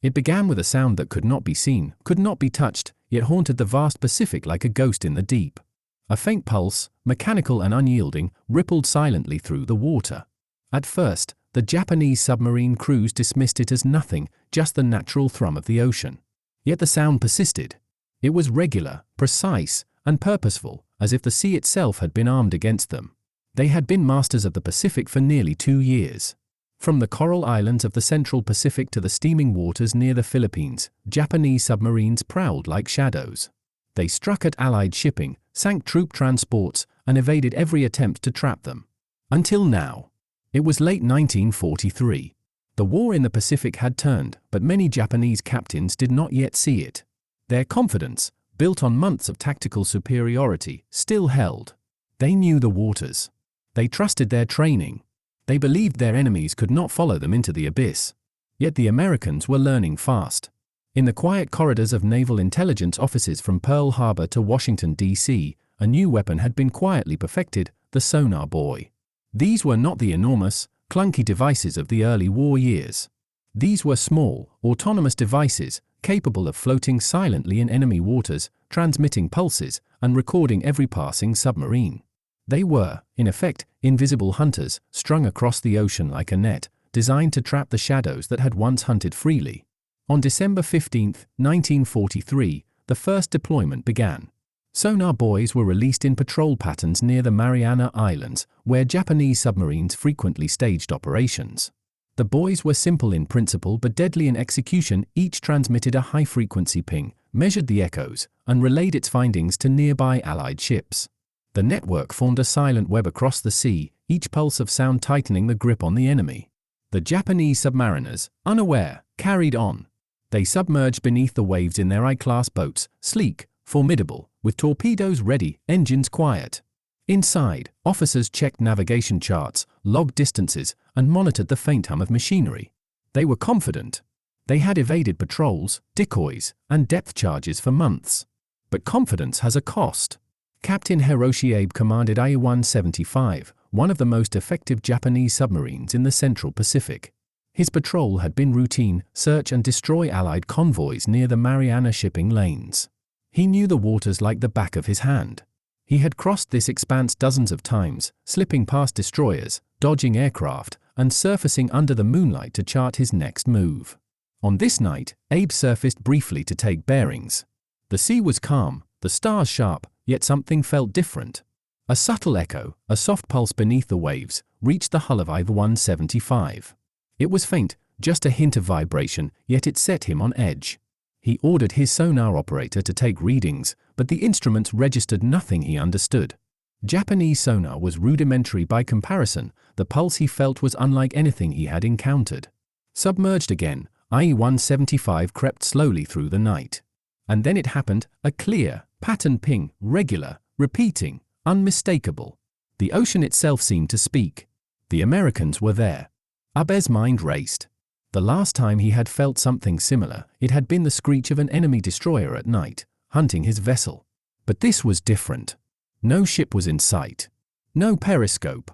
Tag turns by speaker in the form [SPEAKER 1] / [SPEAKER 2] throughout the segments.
[SPEAKER 1] It began with a sound that could not be seen, could not be touched, yet haunted the vast Pacific like a ghost in the deep. A faint pulse, mechanical and unyielding, rippled silently through the water. At first, the Japanese submarine crews dismissed it as nothing, just the natural thrum of the ocean. Yet the sound persisted. It was regular, precise, and purposeful, as if the sea itself had been armed against them. They had been masters of the Pacific for nearly 2 years. From the coral islands of the central Pacific to the steaming waters near the Philippines, Japanese submarines prowled like shadows. They struck at Allied shipping, sank troop transports, and evaded every attempt to trap them. Until now. It was late 1943. The war in the Pacific had turned, but many Japanese captains did not yet see it. Their confidence, built on months of tactical superiority, still held. They knew the waters. They trusted their training. They believed their enemies could not follow them into the abyss. Yet the Americans were learning fast. In the quiet corridors of naval intelligence offices from Pearl Harbor to Washington, D.C., a new weapon had been quietly perfected, the sonar buoy. These were not the enormous, clunky devices of the early war years. These were small, autonomous devices, capable of floating silently in enemy waters, transmitting pulses, and recording every passing submarine. They were, in effect, invisible hunters, strung across the ocean like a net, designed to trap the shadows that had once hunted freely. On December 15, 1943, the first deployment began. Sonar buoys were released in patrol patterns near the Mariana Islands, where Japanese submarines frequently staged operations. The buoys were simple in principle but deadly in execution. Each transmitted a high-frequency ping, measured the echoes, and relayed its findings to nearby Allied ships. The network formed a silent web across the sea, each pulse of sound tightening the grip on the enemy. The Japanese submariners, unaware, carried on. They submerged beneath the waves in their I-class boats, sleek, formidable, with torpedoes ready, engines quiet. Inside, officers checked navigation charts, logged distances, and monitored the faint hum of machinery. They were confident. They had evaded patrols, decoys, and depth charges for months. But confidence has a cost. Captain Hiroshi Abe commanded I-175, one of the most effective Japanese submarines in the Central Pacific. His patrol had been routine, search and destroy Allied convoys near the Mariana shipping lanes. He knew the waters like the back of his hand. He had crossed this expanse dozens of times, slipping past destroyers, dodging aircraft, and surfacing under the moonlight to chart his next move. On this night, Abe surfaced briefly to take bearings. The sea was calm, the stars sharp, yet something felt different. A subtle echo, a soft pulse beneath the waves, reached the hull of I-175. It was faint, just a hint of vibration, yet it set him on edge. He ordered his sonar operator to take readings, but the instruments registered nothing he understood. Japanese sonar was rudimentary by comparison. The pulse he felt was unlike anything he had encountered. Submerged again, I-175 crept slowly through the night. And then it happened, a clear, patterned ping, regular, repeating, unmistakable. The ocean itself seemed to speak. The Americans were there. Abe's mind raced. The last time he had felt something similar, it had been the screech of an enemy destroyer at night, hunting his vessel. But this was different. No ship was in sight. No periscope.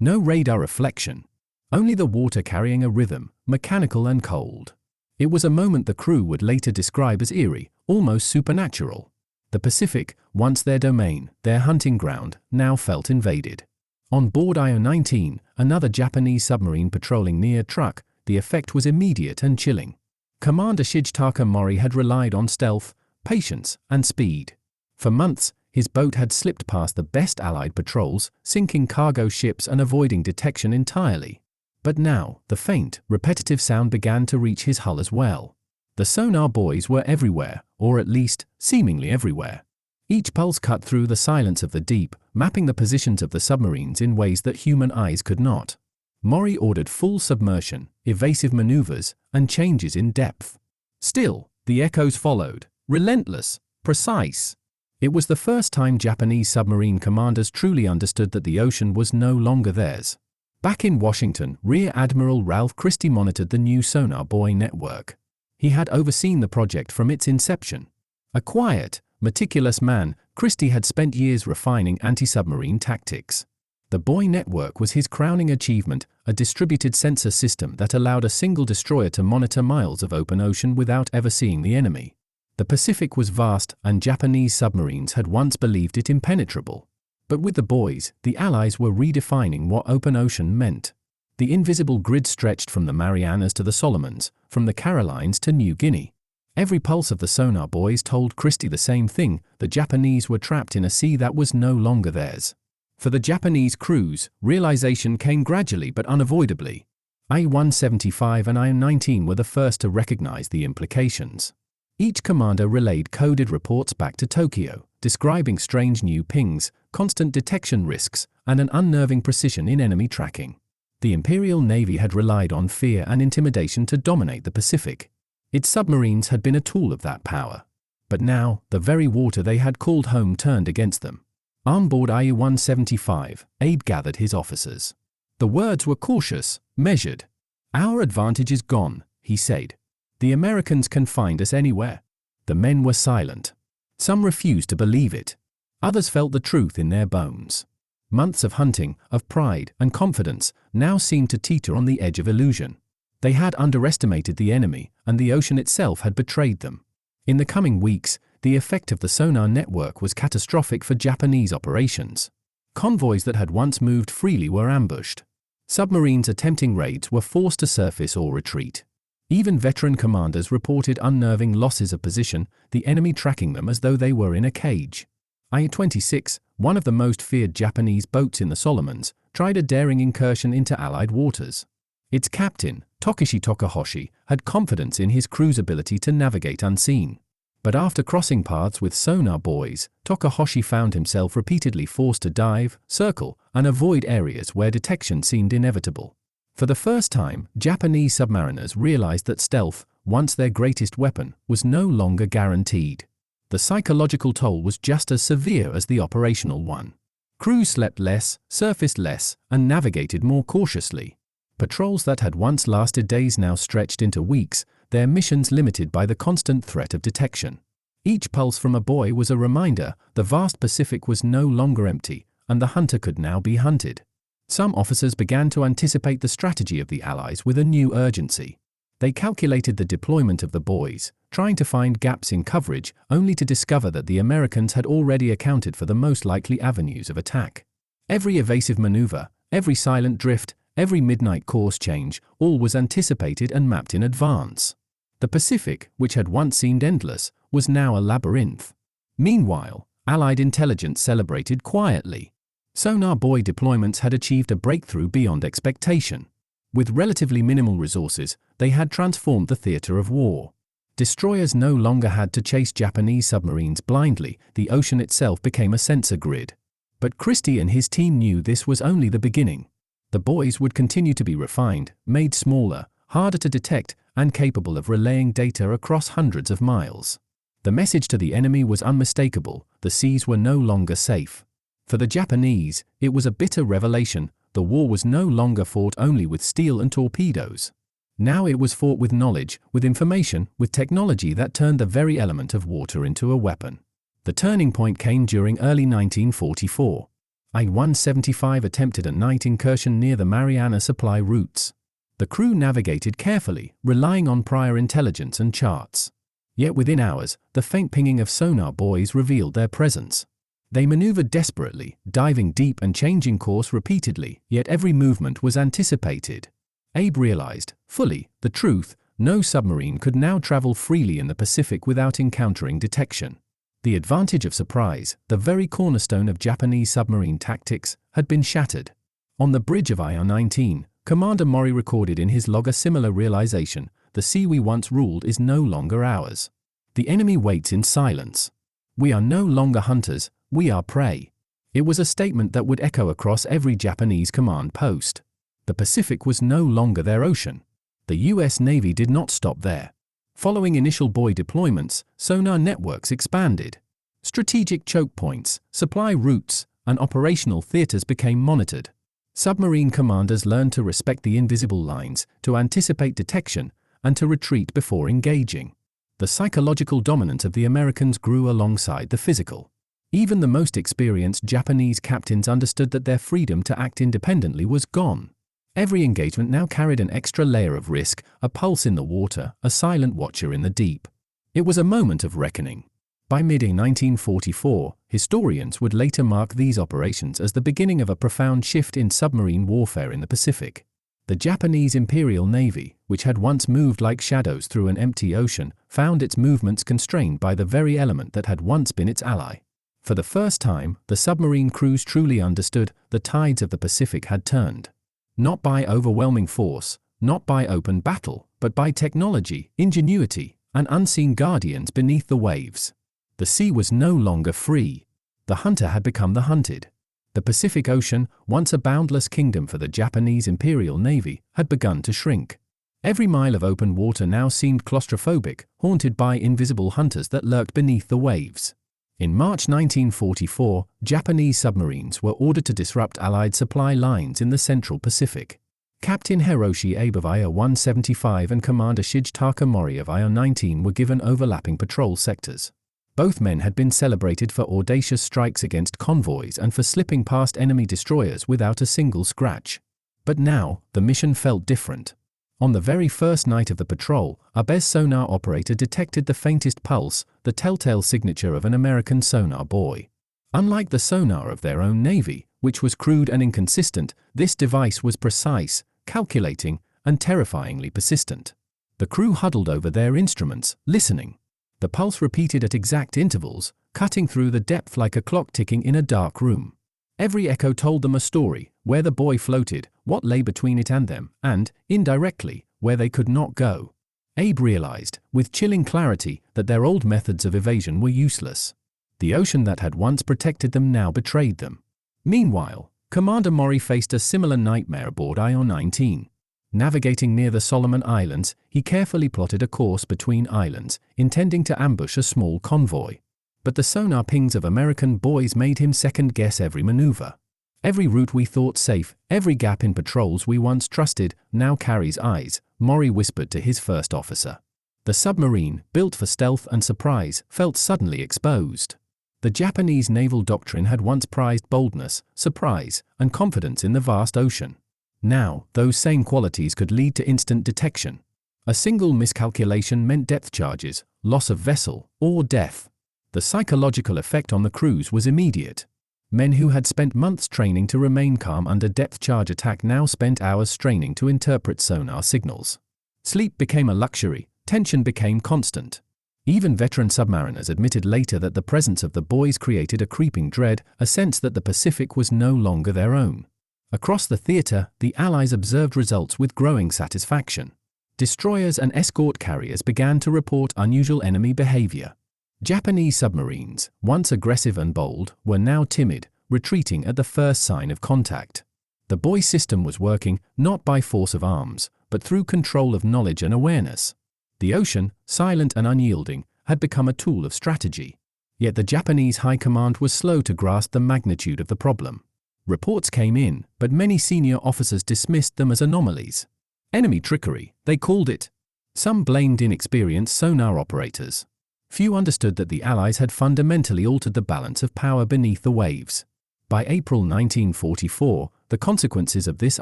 [SPEAKER 1] No radar reflection. Only the water carrying a rhythm, mechanical and cold. It was a moment the crew would later describe as eerie, almost supernatural. The Pacific, once their domain, their hunting ground, now felt invaded. On board IO-19, another Japanese submarine patrolling near Truk, the effect was immediate and chilling. Commander Shigitaka Mori had relied on stealth, patience, and speed. For months, his boat had slipped past the best Allied patrols, sinking cargo ships and avoiding detection entirely. But now, the faint, repetitive sound began to reach his hull as well. The sonar buoys were everywhere, or at least, seemingly everywhere. Each pulse cut through the silence of the deep, mapping the positions of the submarines in ways that human eyes could not. Mori ordered full submersion, evasive maneuvers, and changes in depth. Still, the echoes followed, relentless, precise. It was the first time Japanese submarine commanders truly understood that the ocean was no longer theirs. Back in Washington, Rear Admiral Ralph Christie monitored the new sonar buoy network. He had overseen the project from its inception. A quiet, meticulous man, Christie had spent years refining anti-submarine tactics. The buoy network was his crowning achievement, a distributed sensor system that allowed a single destroyer to monitor miles of open ocean without ever seeing the enemy. The Pacific was vast, and Japanese submarines had once believed it impenetrable. But with the buoys, the Allies were redefining what open ocean meant. The invisible grid stretched from the Marianas to the Solomons, from the Carolines to New Guinea. Every pulse of the sonar buoys told Christie the same thing: the Japanese were trapped in a sea that was no longer theirs. For the Japanese crews, realization came gradually but unavoidably. I-175 and I-19 were the first to recognize the implications. Each commander relayed coded reports back to Tokyo, describing strange new pings, constant detection risks, and an unnerving precision in enemy tracking. The Imperial Navy had relied on fear and intimidation to dominate the Pacific. Its submarines had been a tool of that power. But now, the very water they had called home turned against them. On board I-175, Abe gathered his officers. The words were cautious, measured. "Our advantage is gone," he said. "The Americans can find us anywhere." The men were silent. Some refused to believe it. Others felt the truth in their bones. Months of hunting, of pride and confidence, now seemed to teeter on the edge of illusion. They had underestimated the enemy, and the ocean itself had betrayed them. In the coming weeks, the effect of the sonar network was catastrophic for Japanese operations. Convoys that had once moved freely were ambushed. Submarines attempting raids were forced to surface or retreat. Even veteran commanders reported unnerving losses of position, the enemy tracking them as though they were in a cage. I-26, one of the most feared Japanese boats in the Solomons, tried a daring incursion into Allied waters. Its captain, Tokishi Tokahoshi, had confidence in his crew's ability to navigate unseen. But after crossing paths with sonar buoys, Tokahoshi found himself repeatedly forced to dive, circle, and avoid areas where detection seemed inevitable. For the first time, Japanese submariners realized that stealth, once their greatest weapon, was no longer guaranteed. The psychological toll was just as severe as the operational one. Crews slept less, surfaced less, and navigated more cautiously. Patrols that had once lasted days now stretched into weeks, their missions limited by the constant threat of detection. Each pulse from a buoy was a reminder: the vast Pacific was no longer empty, and the hunter could now be hunted. Some officers began to anticipate the strategy of the Allies with a new urgency. They calculated the deployment of the buoys, trying to find gaps in coverage, only to discover that the Americans had already accounted for the most likely avenues of attack. Every evasive maneuver, every silent drift, every midnight course change, all was anticipated and mapped in advance. The Pacific, which had once seemed endless, was now a labyrinth. Meanwhile, Allied intelligence celebrated quietly. Sonar buoy deployments had achieved a breakthrough beyond expectation. With relatively minimal resources, they had transformed the theater of war. Destroyers no longer had to chase Japanese submarines blindly, the ocean itself became a sensor grid. But Christie and his team knew this was only the beginning. The buoys would continue to be refined, made smaller, harder to detect, and capable of relaying data across hundreds of miles. The message to the enemy was unmistakable: the seas were no longer safe. For the Japanese, it was a bitter revelation: the war was no longer fought only with steel and torpedoes. Now it was fought with knowledge, with information, with technology that turned the very element of water into a weapon. The turning point came during early 1944. I-175 attempted a night incursion near the Mariana supply routes. The crew navigated carefully, relying on prior intelligence and charts. Yet within hours, the faint pinging of sonar buoys revealed their presence. They maneuvered desperately, diving deep and changing course repeatedly, yet every movement was anticipated. Abe realized, fully, the truth: no submarine could now travel freely in the Pacific without encountering detection. The advantage of surprise, the very cornerstone of Japanese submarine tactics, had been shattered. On the bridge of IR-19, Commander Mori recorded in his log a similar realization: the sea we once ruled is no longer ours. The enemy waits in silence. We are no longer hunters, we are prey. It was a statement that would echo across every Japanese command post. The Pacific was no longer their ocean. The US Navy did not stop there. Following initial buoy deployments, sonar networks expanded. Strategic choke points, supply routes, and operational theaters became monitored. Submarine commanders learned to respect the invisible lines, to anticipate detection, and to retreat before engaging. The psychological dominance of the Americans grew alongside the physical. Even the most experienced Japanese captains understood that their freedom to act independently was gone. Every engagement now carried an extra layer of risk, a pulse in the water, a silent watcher in the deep. It was a moment of reckoning. By mid-1944, historians would later mark these operations as the beginning of a profound shift in submarine warfare in the Pacific. The Japanese Imperial Navy, which had once moved like shadows through an empty ocean, found its movements constrained by the very element that had once been its ally. For the first time, the submarine crews truly understood the tides of the Pacific had turned. Not by overwhelming force, not by open battle, but by technology, ingenuity, and unseen guardians beneath the waves. The sea was no longer free. The hunter had become the hunted. The Pacific Ocean, once a boundless kingdom for the Japanese Imperial Navy, had begun to shrink. Every mile of open water now seemed claustrophobic, haunted by invisible hunters that lurked beneath the waves. In March 1944, Japanese submarines were ordered to disrupt Allied supply lines in the Central Pacific. Captain Hiroshi Abe of IR-175 and Commander Shigitaka Mori of IR-19 were given overlapping patrol sectors. Both men had been celebrated for audacious strikes against convoys and for slipping past enemy destroyers without a single scratch. But now, the mission felt different. On the very first night of the patrol, Abe's sonar operator detected the faintest pulse, the telltale signature of an American sonar buoy. Unlike the sonar of their own navy, which was crude and inconsistent, this device was precise, calculating, and terrifyingly persistent. The crew huddled over their instruments, listening. The pulse repeated at exact intervals, cutting through the depth like a clock ticking in a dark room. Every echo told them a story, where the buoy floated, what lay between it and them, and, indirectly, where they could not go. Abe realized, with chilling clarity, that their old methods of evasion were useless. The ocean that had once protected them now betrayed them. Meanwhile, Commander Mori faced a similar nightmare aboard IR-19. Navigating near the Solomon Islands, he carefully plotted a course between islands, intending to ambush a small convoy. But the sonar pings of American buoys made him second-guess every maneuver. Every route we thought safe, every gap in patrols we once trusted, now carries eyes, Mori whispered to his first officer. The submarine, built for stealth and surprise, felt suddenly exposed. The Japanese naval doctrine had once prized boldness, surprise, and confidence in the vast ocean. Now, those same qualities could lead to instant detection. A single miscalculation meant depth charges, loss of vessel, or death. The psychological effect on the crews was immediate. Men who had spent months training to remain calm under depth charge attack now spent hours straining to interpret sonar signals. Sleep became a luxury, tension became constant. Even veteran submariners admitted later that the presence of the buoys created a creeping dread, a sense that the Pacific was no longer their own. Across the theater, the Allies observed results with growing satisfaction. Destroyers and escort carriers began to report unusual enemy behavior. Japanese submarines, once aggressive and bold, were now timid, retreating at the first sign of contact. The buoy system was working, not by force of arms, but through control of knowledge and awareness. The ocean, silent and unyielding, had become a tool of strategy. Yet the Japanese high command was slow to grasp the magnitude of the problem. Reports came in, but many senior officers dismissed them as anomalies. Enemy trickery, they called it. Some blamed inexperienced sonar operators. Few understood that the Allies had fundamentally altered the balance of power beneath the waves. By April 1944, the consequences of this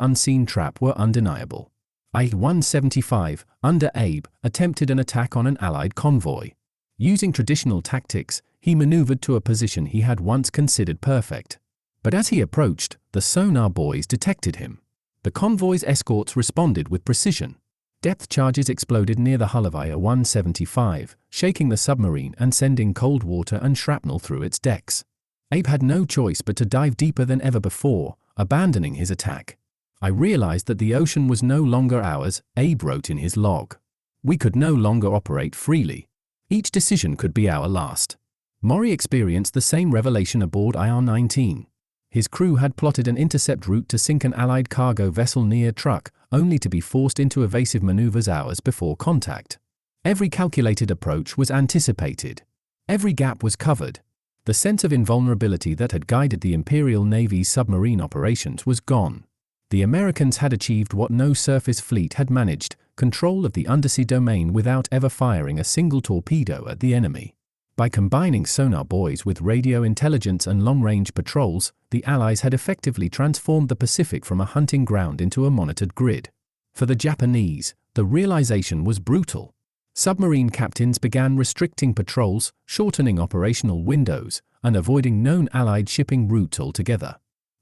[SPEAKER 1] unseen trap were undeniable. IR-175, under Abe, attempted an attack on an Allied convoy. Using traditional tactics, he maneuvered to a position he had once considered perfect. But as he approached, the sonar buoys detected him. The convoy's escorts responded with precision. Depth charges exploded near the hull of IR-175, shaking the submarine and sending cold water and shrapnel through its decks. Abe had no choice but to dive deeper than ever before, abandoning his attack. I realized that the ocean was no longer ours, Abe wrote in his log. We could no longer operate freely. Each decision could be our last. Mori experienced the same revelation aboard IR-19. His crew had plotted an intercept route to sink an Allied cargo vessel near Truk, only to be forced into evasive maneuvers hours before contact. Every calculated approach was anticipated. Every gap was covered. The sense of invulnerability that had guided the Imperial Navy's submarine operations was gone. The Americans had achieved what no surface fleet had managed, control of the undersea domain without ever firing a single torpedo at the enemy. By combining sonar buoys with radio intelligence and long-range patrols, the Allies had effectively transformed the Pacific from a hunting ground into a monitored grid. For the Japanese, the realization was brutal. Submarine captains began restricting patrols, shortening operational windows, and avoiding known Allied shipping routes altogether.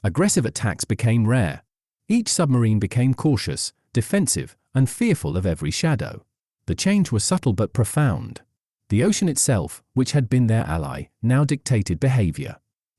[SPEAKER 1] Aggressive attacks became rare. Each submarine became cautious, defensive, and fearful of every shadow. The change was subtle but profound. The ocean itself, which had been their ally, now dictated behavior.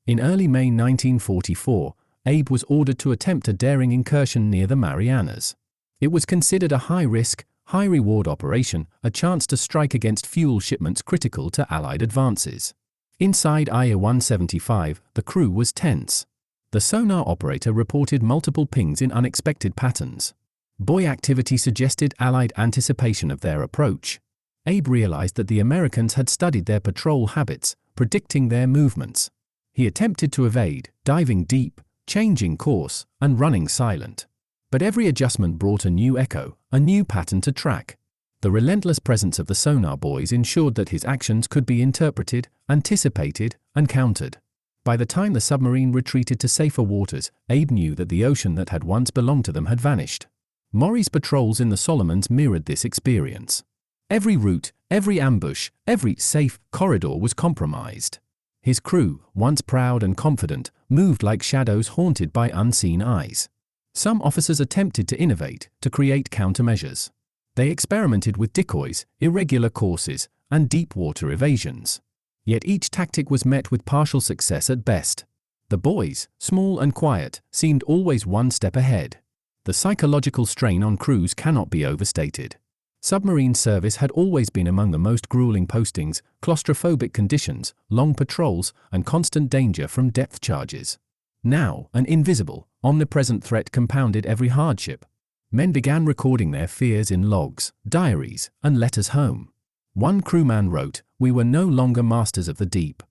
[SPEAKER 1] In early May 1944, Abe was ordered to attempt a daring incursion near the Marianas. It was considered a high-risk, high-reward operation, a chance to strike against fuel shipments critical to Allied advances. Inside IA-175, the crew was tense. The sonar operator reported multiple pings in unexpected patterns. Buoy activity suggested Allied anticipation of their approach. Abe realized that the Americans had studied their patrol habits, predicting their movements. He attempted to evade, diving deep, changing course, and running silent. But every adjustment brought a new echo, a new pattern to track. The relentless presence of the sonar buoys ensured that his actions could be interpreted, anticipated, and countered. By the time the submarine retreated to safer waters, Abe knew that the ocean that had once belonged to them had vanished. Maury's patrols in the Solomons mirrored this experience. Every route, every ambush, every safe corridor was compromised. His crew, once proud and confident, moved like shadows haunted by unseen eyes. Some officers attempted to innovate, to create countermeasures. They experimented with decoys, irregular courses, and deep water evasions. Yet each tactic was met with partial success at best. The buoys, small and quiet, seemed always one step ahead. The psychological strain on crews cannot be overstated. Submarine service had always been among the most grueling postings, claustrophobic conditions, long patrols, and constant danger from depth charges. Now, an invisible, omnipresent threat compounded every hardship. Men began recording their fears in logs, diaries, and letters home. One crewman wrote, "We were no longer masters of the deep.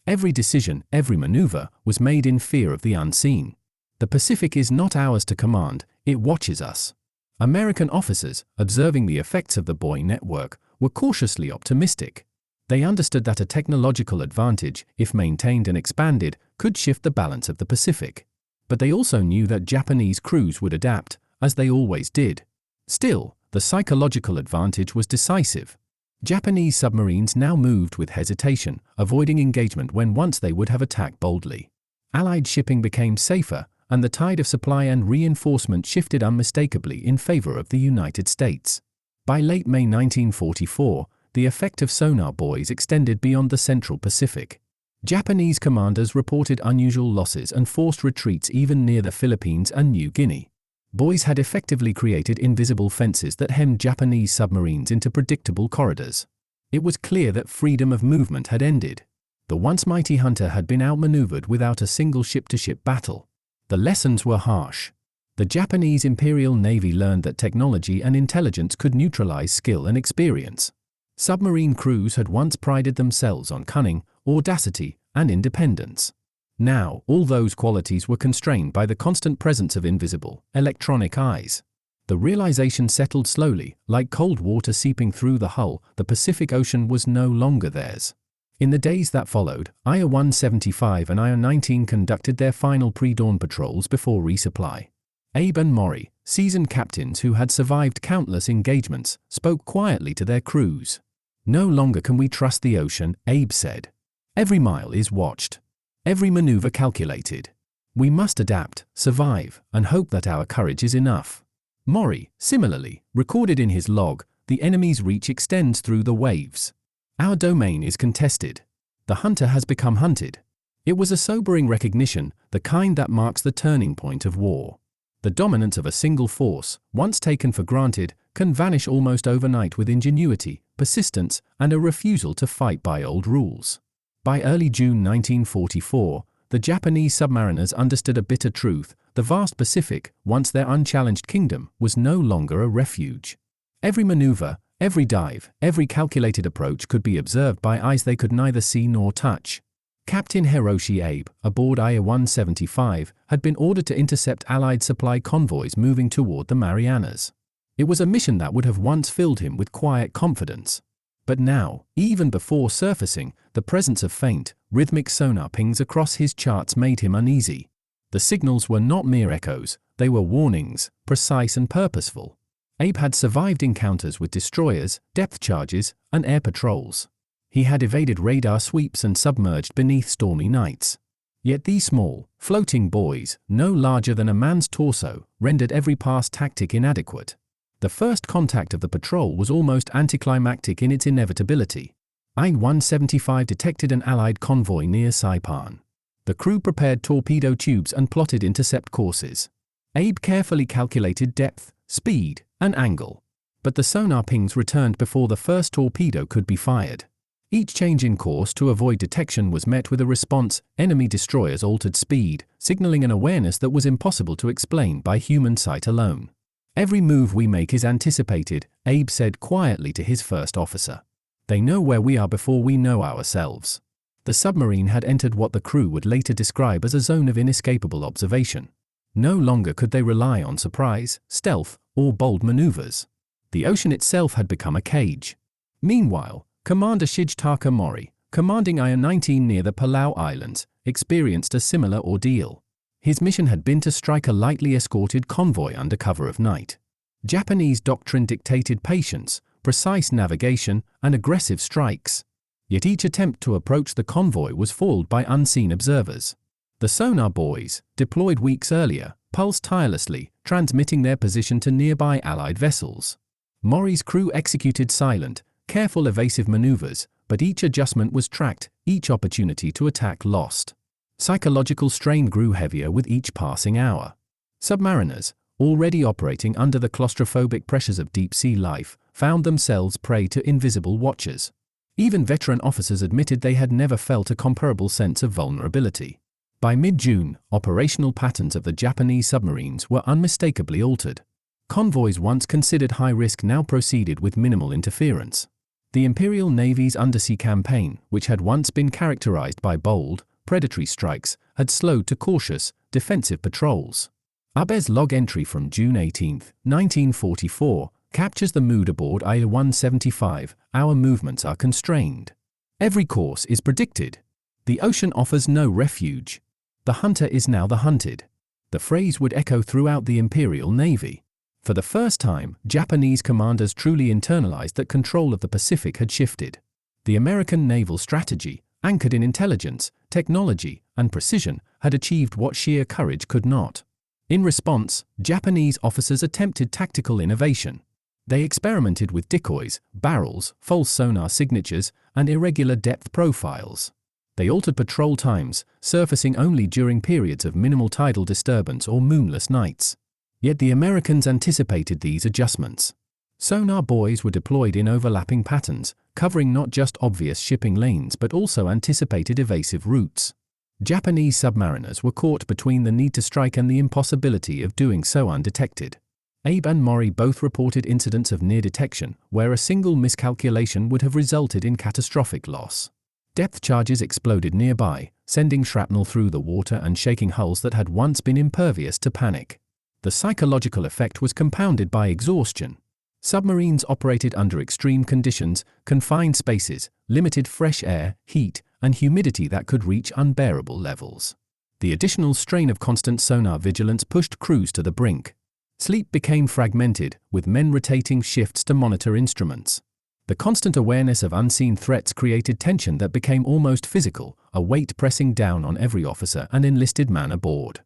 [SPEAKER 1] Every decision, every maneuver, was made in fear of the unseen. The Pacific is not ours to command, it watches us." American officers, observing the effects of the buoy network, were cautiously optimistic. They understood that a technological advantage, if maintained and expanded, could shift the balance of the Pacific. But they also knew that Japanese crews would adapt, as they always did. Still, the psychological advantage was decisive. Japanese submarines now moved with hesitation, avoiding engagement when once they would have attacked boldly. Allied shipping became safer, and the tide of supply and reinforcement shifted unmistakably in favor of the United States. By late May 1944, the effect of sonar buoys extended beyond the Central Pacific. Japanese commanders reported unusual losses and forced retreats even near the Philippines and New Guinea. Buoys had effectively created invisible fences that hemmed Japanese submarines into predictable corridors. It was clear that freedom of movement had ended. The once mighty Hunter had been outmaneuvered without a single ship-to-ship battle. The lessons were harsh. The Japanese Imperial Navy learned that technology and intelligence could neutralize skill and experience. Submarine crews had once prided themselves on cunning, audacity, and independence. Now, all those qualities were constrained by the constant presence of invisible, electronic eyes. The realization settled slowly, like cold water seeping through the hull. The Pacific Ocean was no longer theirs. In the days that followed, IA-175 and IA-19 conducted their final pre-dawn patrols before resupply. Abe and Maury, seasoned captains who had survived countless engagements, spoke quietly to their crews. "No longer can we trust the ocean," Abe said. "Every mile is watched. Every maneuver calculated. We must adapt, survive, and hope that our courage is enough." Maury, similarly, recorded in his log, "The enemy's reach extends through the waves. Our domain is contested. The hunter has become hunted." It was a sobering recognition, the kind that marks the turning point of war. The dominance of a single force, once taken for granted, can vanish almost overnight with ingenuity, persistence, and a refusal to fight by old rules. By early June 1944, the Japanese submariners understood a bitter truth: the vast Pacific, once their unchallenged kingdom, was no longer a refuge. Every maneuver, every dive, every calculated approach could be observed by eyes they could neither see nor touch. Captain Hiroshi Abe, aboard IA-175, had been ordered to intercept Allied supply convoys moving toward the Marianas. It was a mission that would have once filled him with quiet confidence. But now, even before surfacing, the presence of faint, rhythmic sonar pings across his charts made him uneasy. The signals were not mere echoes, they were warnings, precise and purposeful. Abe had survived encounters with destroyers, depth charges, and air patrols. He had evaded radar sweeps and submerged beneath stormy nights. Yet these small, floating buoys, no larger than a man's torso, rendered every past tactic inadequate. The first contact of the patrol was almost anticlimactic in its inevitability. I-175 detected an Allied convoy near Saipan. The crew prepared torpedo tubes and plotted intercept courses. Abe carefully calculated depth, speed, and angle. But the sonar pings returned before the first torpedo could be fired. Each change in course to avoid detection was met with a response: enemy destroyers altered speed, signaling an awareness that was impossible to explain by human sight alone. "Every move we make is anticipated," Abe said quietly to his first officer. "They know where we are before we know ourselves." The submarine had entered what the crew would later describe as a zone of inescapable observation. No longer could they rely on surprise, stealth, or bold maneuvers. The ocean itself had become a cage. Meanwhile, Commander Shijitaka Mori, commanding IA-19 near the Palau Islands, experienced a similar ordeal. His mission had been to strike a lightly escorted convoy under cover of night. Japanese doctrine dictated patience, precise navigation, and aggressive strikes. Yet each attempt to approach the convoy was foiled by unseen observers. The sonar buoys, deployed weeks earlier, pulsed tirelessly, transmitting their position to nearby Allied vessels. Mori's crew executed silent, careful evasive maneuvers, but each adjustment was tracked, each opportunity to attack lost. Psychological strain grew heavier with each passing hour. Submariners, already operating under the claustrophobic pressures of deep-sea life, found themselves prey to invisible watchers. Even veteran officers admitted they had never felt a comparable sense of vulnerability. By mid-June, operational patterns of the Japanese submarines were unmistakably altered. Convoys once considered high risk now proceeded with minimal interference. The Imperial Navy's undersea campaign, which had once been characterized by bold, predatory strikes, had slowed to cautious, defensive patrols. Abe's log entry from June 18, 1944, captures the mood aboard IA-175: "Our movements are constrained. Every course is predicted. The ocean offers no refuge. The hunter is now the hunted." The phrase would echo throughout the Imperial Navy. For the first time, Japanese commanders truly internalized that control of the Pacific had shifted. The American naval strategy, anchored in intelligence, technology, and precision, had achieved what sheer courage could not. In response, Japanese officers attempted tactical innovation. They experimented with decoys, barrels, false sonar signatures, and irregular depth profiles. They altered patrol times, surfacing only during periods of minimal tidal disturbance or moonless nights. Yet the Americans anticipated these adjustments. Sonar buoys were deployed in overlapping patterns, covering not just obvious shipping lanes but also anticipated evasive routes. Japanese submariners were caught between the need to strike and the impossibility of doing so undetected. Abe and Mori both reported incidents of near detection, where a single miscalculation would have resulted in catastrophic loss. Depth charges exploded nearby, sending shrapnel through the water and shaking hulls that had once been impervious to panic. The psychological effect was compounded by exhaustion. Submarines operated under extreme conditions, confined spaces, limited fresh air, heat, and humidity that could reach unbearable levels. The additional strain of constant sonar vigilance pushed crews to the brink. Sleep became fragmented, with men rotating shifts to monitor instruments. The constant awareness of unseen threats created tension that became almost physical, a weight pressing down on every officer and enlisted man aboard.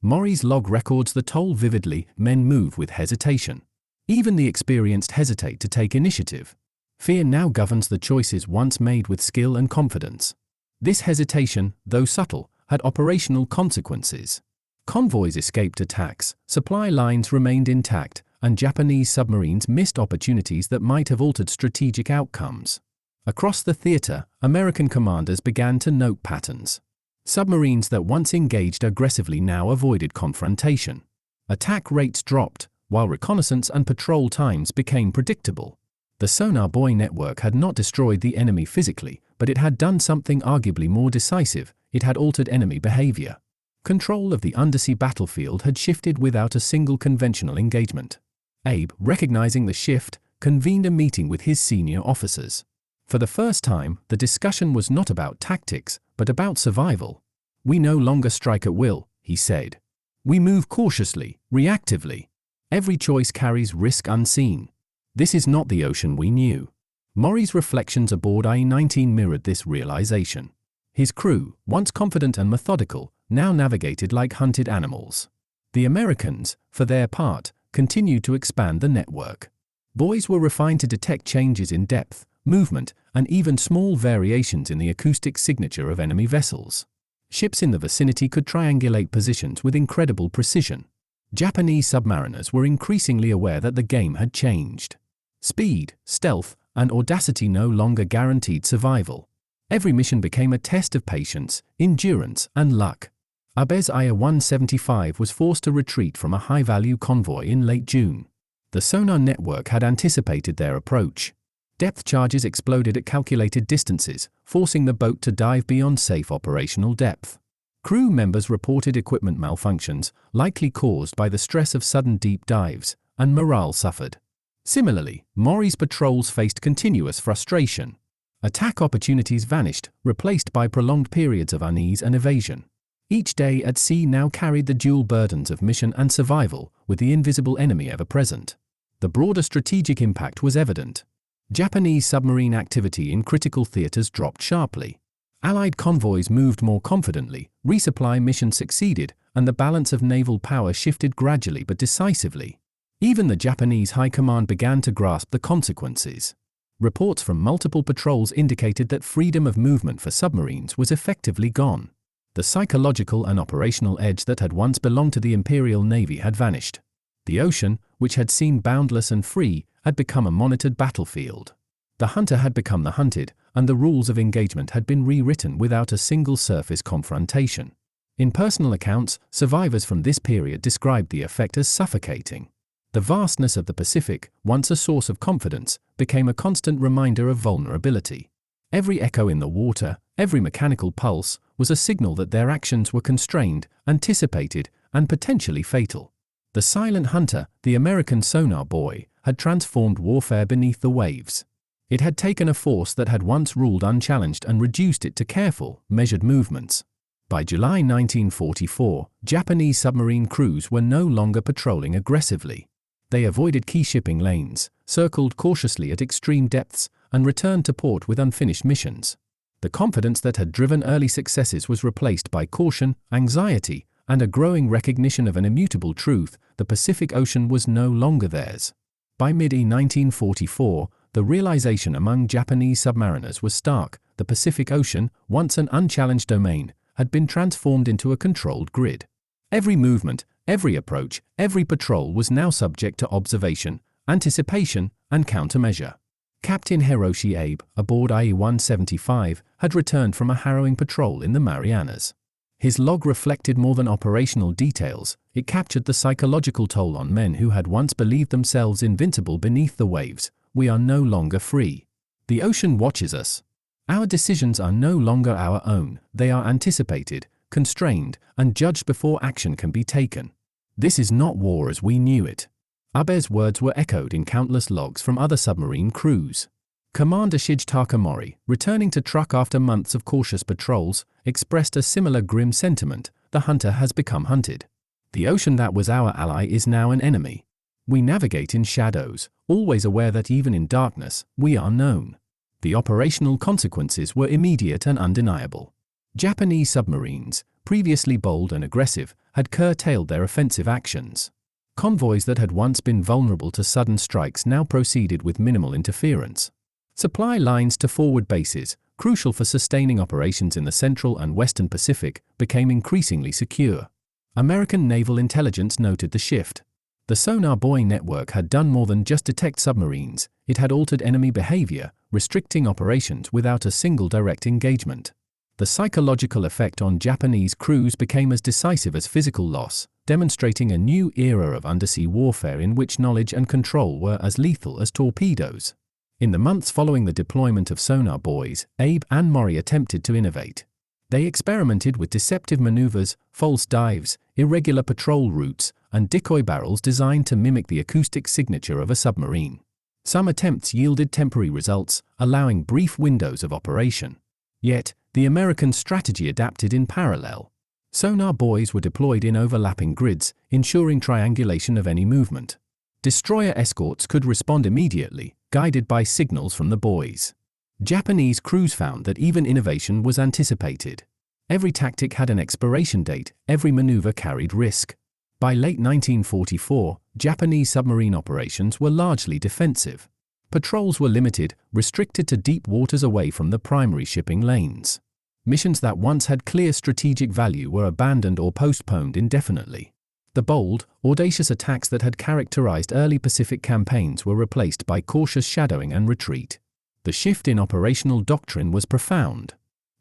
[SPEAKER 1] Mori's log records the toll vividly: men move with hesitation. Even the experienced hesitate to take initiative. Fear now governs the choices once made with skill and confidence. This hesitation, though subtle, had operational consequences. Convoys escaped attacks, supply lines remained intact, and Japanese submarines missed opportunities that might have altered strategic outcomes. Across the theater, American commanders began to note patterns. Submarines that once engaged aggressively now avoided confrontation. Attack rates dropped, while reconnaissance and patrol times became predictable. The sonar buoy network had not destroyed the enemy physically, but it had done something arguably more decisive: it had altered enemy behavior. Control of the undersea battlefield had shifted without a single conventional engagement. Abe, recognizing the shift, convened a meeting with his senior officers. For the first time, the discussion was not about tactics, but about survival. "We no longer strike at will," he said. "We move cautiously, reactively. Every choice carries risk unseen. This is not the ocean we knew." Maury's reflections aboard IE-19 mirrored this realization. His crew, once confident and methodical, now navigated like hunted animals. The Americans, for their part, continued to expand the network. Buoys were refined to detect changes in depth, movement, and even small variations in the acoustic signature of enemy vessels. Ships in the vicinity could triangulate positions with incredible precision. Japanese submariners were increasingly aware that the game had changed. Speed, stealth, and audacity no longer guaranteed survival. Every mission became a test of patience, endurance, and luck. WWII 175 was forced to retreat from a high-value convoy in late June. The sonar network had anticipated their approach. Depth charges exploded at calculated distances, forcing the boat to dive beyond safe operational depth. Crew members reported equipment malfunctions, likely caused by the stress of sudden deep dives, and morale suffered. Similarly, Maury's patrols faced continuous frustration. Attack opportunities vanished, replaced by prolonged periods of unease and evasion. Each day at sea now carried the dual burdens of mission and survival, with the invisible enemy ever present. The broader strategic impact was evident. Japanese submarine activity in critical theaters dropped sharply. Allied convoys moved more confidently, resupply missions succeeded, and the balance of naval power shifted gradually but decisively. Even the Japanese High Command began to grasp the consequences. Reports from multiple patrols indicated that freedom of movement for submarines was effectively gone. The psychological and operational edge that had once belonged to the Imperial Navy had vanished. The ocean, which had seemed boundless and free, had become a monitored battlefield. The hunter had become the hunted, and the rules of engagement had been rewritten without a single surface confrontation. In personal accounts, survivors from this period described the effect as suffocating. The vastness of the Pacific, once a source of confidence, became a constant reminder of vulnerability. Every echo in the water, every mechanical pulse, was a signal that their actions were constrained, anticipated, and potentially fatal. The silent hunter, the American sonar buoy, had transformed warfare beneath the waves. It had taken a force that had once ruled unchallenged and reduced it to careful, measured movements. By July 1944, Japanese submarine crews were no longer patrolling aggressively. They avoided key shipping lanes, circled cautiously at extreme depths, and returned to port with unfinished missions. The confidence that had driven early successes was replaced by caution, anxiety, and a growing recognition of an immutable truth: the Pacific Ocean was no longer theirs. By mid-1944, the realization among Japanese submariners was stark: the Pacific Ocean, once an unchallenged domain, had been transformed into a controlled grid. Every movement, every approach, every patrol was now subject to observation, anticipation, and countermeasure. Captain Hiroshi Abe, aboard IE-175, had returned from a harrowing patrol in the Marianas. His log reflected more than operational details. It captured the psychological toll on men who had once believed themselves invincible beneath the waves. "We are no longer free. The ocean watches us. Our decisions are no longer our own. They are anticipated, constrained, and judged before action can be taken. This is not war as we knew it." Abe's words were echoed in countless logs from other submarine crews. Commander Shigeta Mori, returning to Truk after months of cautious patrols, expressed a similar grim sentiment: "The hunter has become hunted. The ocean that was our ally is now an enemy. We navigate in shadows, always aware that even in darkness, we are known." The operational consequences were immediate and undeniable. Japanese submarines, previously bold and aggressive, had curtailed their offensive actions. Convoys that had once been vulnerable to sudden strikes now proceeded with minimal interference. Supply lines to forward bases, crucial for sustaining operations in the Central and Western Pacific, became increasingly secure. American naval intelligence noted the shift. The sonar buoy network had done more than just detect submarines. It had altered enemy behavior, restricting operations without a single direct engagement. The psychological effect on Japanese crews became as decisive as physical loss, demonstrating a new era of undersea warfare in which knowledge and control were as lethal as torpedoes. In the months following the deployment of sonar buoys, Abe and Mori attempted to innovate. They experimented with deceptive maneuvers, false dives, irregular patrol routes, and decoy barrels designed to mimic the acoustic signature of a submarine. Some attempts yielded temporary results, allowing brief windows of operation. Yet, the American strategy adapted in parallel. Sonar buoys were deployed in overlapping grids, ensuring triangulation of any movement. Destroyer escorts could respond immediately, guided by signals from the buoys. Japanese crews found that even innovation was anticipated. Every tactic had an expiration date, every maneuver carried risk. By late 1944, Japanese submarine operations were largely defensive. Patrols were limited, restricted to deep waters away from the primary shipping lanes. Missions that once had clear strategic value were abandoned or postponed indefinitely. The bold, audacious attacks that had characterized early Pacific campaigns were replaced by cautious shadowing and retreat. The shift in operational doctrine was profound.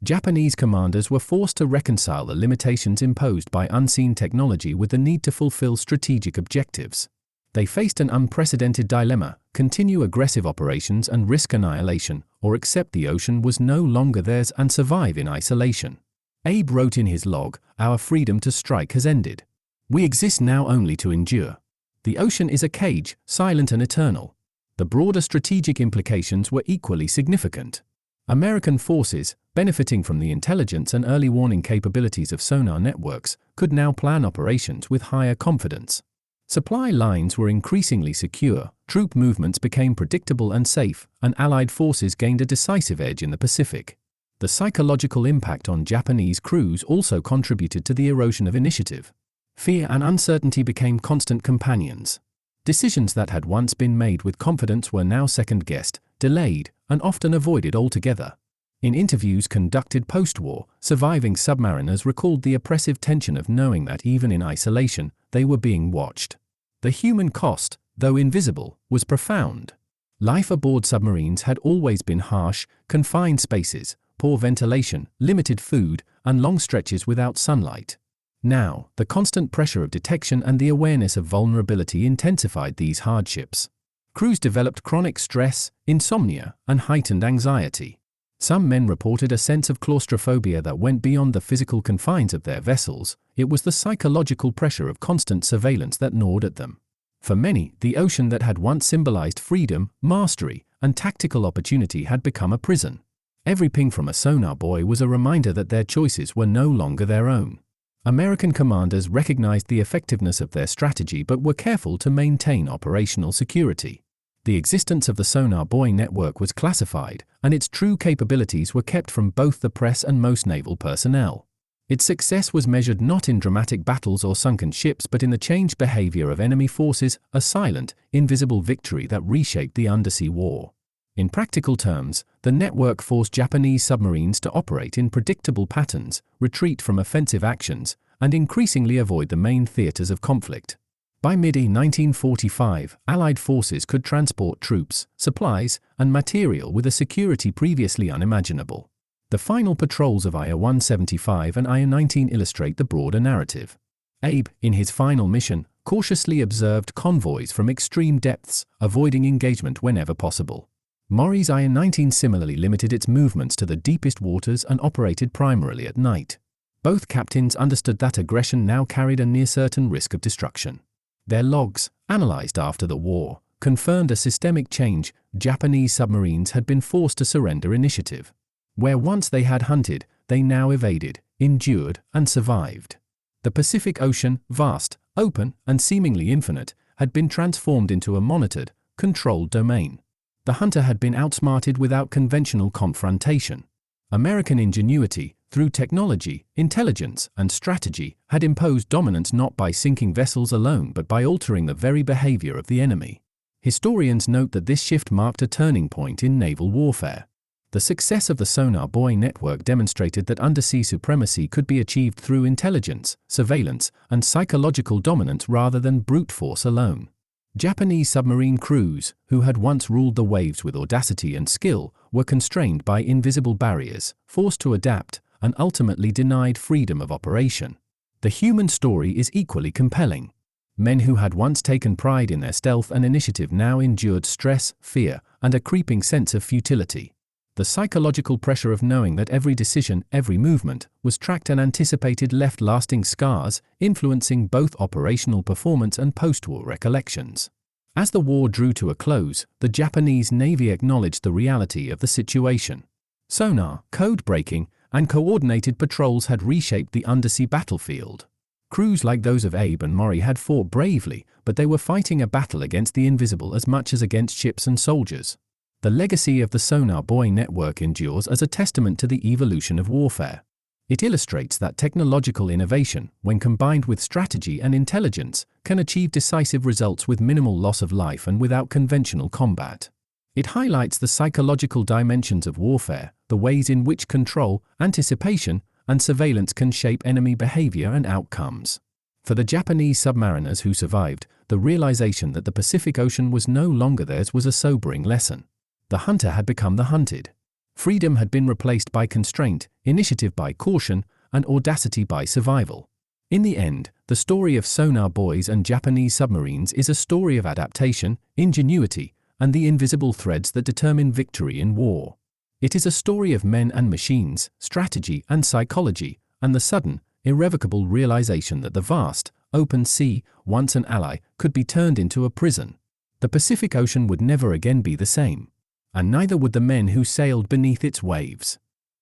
[SPEAKER 1] Japanese commanders were forced to reconcile the limitations imposed by unseen technology with the need to fulfill strategic objectives. They faced an unprecedented dilemma: continue aggressive operations and risk annihilation, or accept the ocean was no longer theirs and survive in isolation. Abe wrote in his log, "Our freedom to strike has ended. We exist now only to endure. The ocean is a cage, silent and eternal." The broader strategic implications were equally significant. American forces, benefiting from the intelligence and early warning capabilities of sonar networks, could now plan operations with higher confidence. Supply lines were increasingly secure, troop movements became predictable and safe, and Allied forces gained a decisive edge in the Pacific. The psychological impact on Japanese crews also contributed to the erosion of initiative. Fear and uncertainty became constant companions. Decisions that had once been made with confidence were now second-guessed, delayed, and often avoided altogether. In interviews conducted post-war, surviving submariners recalled the oppressive tension of knowing that even in isolation, they were being watched. The human cost, though invisible, was profound. Life aboard submarines had always been harsh: confined spaces, poor ventilation, limited food, and long stretches without sunlight. Now, the constant pressure of detection and the awareness of vulnerability intensified these hardships. Crews developed chronic stress, insomnia, and heightened anxiety. Some men reported a sense of claustrophobia that went beyond the physical confines of their vessels. It was the psychological pressure of constant surveillance that gnawed at them. For many, the ocean that had once symbolized freedom, mastery, and tactical opportunity had become a prison. Every ping from a sonar buoy was a reminder that their choices were no longer their own. American commanders recognized the effectiveness of their strategy but were careful to maintain operational security. The existence of the sonar buoy network was classified, and its true capabilities were kept from both the press and most naval personnel. Its success was measured not in dramatic battles or sunken ships but in the changed behavior of enemy forces, a silent, invisible victory that reshaped the undersea war. In practical terms, the network forced Japanese submarines to operate in predictable patterns, retreat from offensive actions, and increasingly avoid the main theaters of conflict. By mid-1945, Allied forces could transport troops, supplies, and material with a security previously unimaginable. The final patrols of WW175 and WW19 illustrate the broader narrative. Abe, in his final mission, cautiously observed convoys from extreme depths, avoiding engagement whenever possible. Maury's WW19 similarly limited its movements to the deepest waters and operated primarily at night. Both captains understood that aggression now carried a near-certain risk of destruction. Their logs, analyzed after the war, confirmed a systemic change. Japanese submarines had been forced to surrender initiative. Where once they had hunted, they now evaded, endured, and survived. The Pacific Ocean, vast, open, and seemingly infinite, had been transformed into a monitored, controlled domain. The hunter had been outsmarted without conventional confrontation. American ingenuity, through technology, intelligence, and strategy, had imposed dominance not by sinking vessels alone but by altering the very behavior of the enemy. Historians note that this shift marked a turning point in naval warfare. The success of the sonar buoy network demonstrated that undersea supremacy could be achieved through intelligence, surveillance, and psychological dominance rather than brute force alone. Japanese submarine crews, who had once ruled the waves with audacity and skill, were constrained by invisible barriers, forced to adapt, and ultimately denied freedom of operation. The human story is equally compelling. Men who had once taken pride in their stealth and initiative now endured stress, fear, and a creeping sense of futility. The psychological pressure of knowing that every decision, every movement, was tracked and anticipated left lasting scars, influencing both operational performance and post-war recollections. As the war drew to a close, the Japanese Navy acknowledged the reality of the situation. Sonar, code-breaking, and coordinated patrols had reshaped the undersea battlefield. Crews like those of Abe and Maury had fought bravely, but they were fighting a battle against the invisible as much as against ships and soldiers. The legacy of the sonar buoy network endures as a testament to the evolution of warfare. It illustrates that technological innovation, when combined with strategy and intelligence, can achieve decisive results with minimal loss of life and without conventional combat. It highlights the psychological dimensions of warfare, the ways in which control, anticipation, and surveillance can shape enemy behavior and outcomes. For the Japanese submariners who survived, the realization that the Pacific Ocean was no longer theirs was a sobering lesson. The hunter had become the hunted. Freedom had been replaced by constraint, initiative by caution, and audacity by survival. In the end, the story of sonar buoys and Japanese submarines is a story of adaptation, ingenuity, and the invisible threads that determine victory in war. It is a story of men and machines, strategy and psychology, and the sudden, irrevocable realization that the vast, open sea, once an ally, could be turned into a prison. The Pacific Ocean would never again be the same. And neither would the men who sailed beneath its waves.